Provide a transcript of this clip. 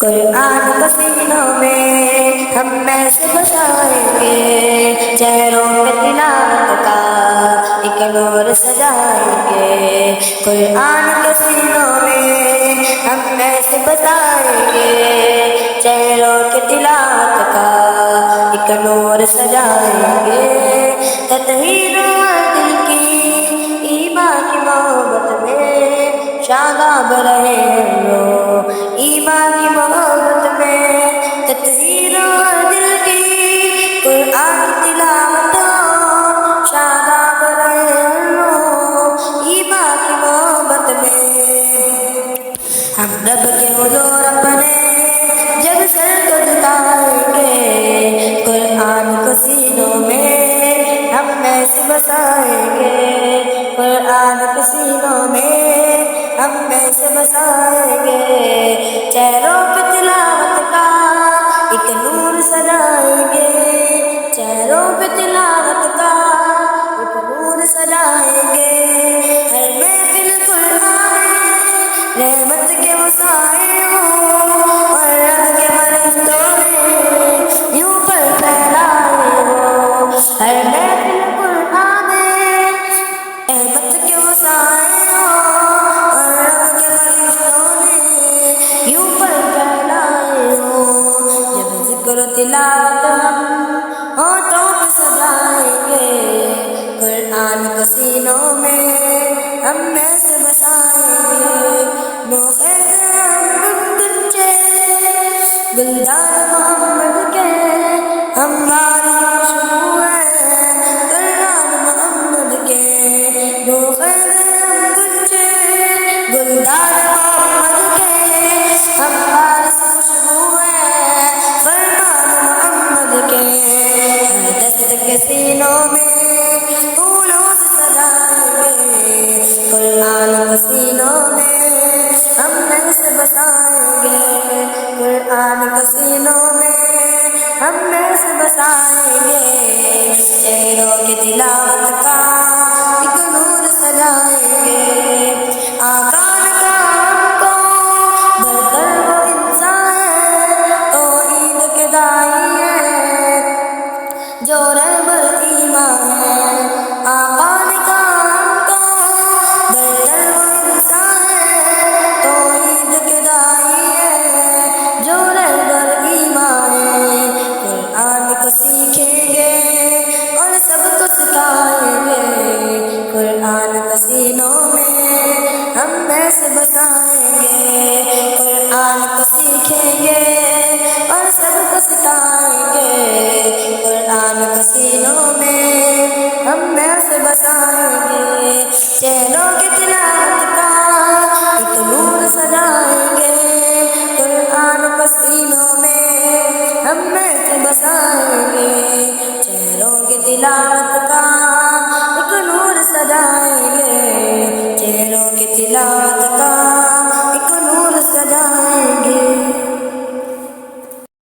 قرآن کو سینوں میں ہم ایسے بسائیں گے، چہروں پہ تلاوت کا ایک نور سجائیں گے۔ قرآن کے سینوں میں ہم ایسے بسائیں گے، چہروں کے تلاوت کا ایک نور سجائیں گے۔ تطہیر دل کی ایمان کی محبت میں شاداب رہے لو، ایمان کی محبت میں تطہیر دل کی قرآن تلاوت شاداب رہے لو، ایمان کی محبت میں ہم رب کے حضور اپنے جب سر کو جھکائیں گے، قرآن کو سینوں میں ہم ایسے بسائیں گے، قرآن کو سینوں میں ہم ایسے بسائیں گے، چہروں پہ تلاوت کا ایک نور سجائیں گے، چہروں پہ تلاوت کا ایک نور سجائیں گے۔ ہر محفل قرآن رحمت کے وسائے ہوں، اور رب کے فرشتوں نے یوں پر پھیلائے ہوں، ہر محفل قرآن رحمت کے وسائے ہوں، اور رب کے فرشتوں نے یوں پر پھیلائے ہوں۔ جب ذکر و تلاوت ہم ہونٹوں پہ سجائیں گے، قرآن کو سینوں میں ہم ایسے بسائیں گے، گلدان محمد کے ہماری خوشبو ہے، قرآن محمد کے گنجے، گلدان محمد کے ہماری خوشبو ہے، فرمان محمد کے ہر دست کے سینوں میں پھولوں سے سجائیں گے، قرآن کو سینوں میں ہم ایسے بسائیں گے، قرآن کو سینوں میں ہم ایسے بسائیں گے، چہروں کی تلاوت کا ایک نور سجائیں گے۔ آقا نے کہا ہم کو برتر وہ انسان ہے، تو عید کے دائی ہے جو رہبر ایمان ہے۔ آقا نے کہا ہم کو برتر وہ انسان ہے، تو عید کے دائی ہے جو رہبر ایمان ہے۔ قرآن کو سیکھیں گے اور سب کو سکھائیں گے، قرآن کو سینوں میں ہم ایسے بسائیں گے، قرآن کو سیکھیں گے اور سب کو سکھائیں گے، قرآن کو سینوں میں ہم ایسے بسائیں گے۔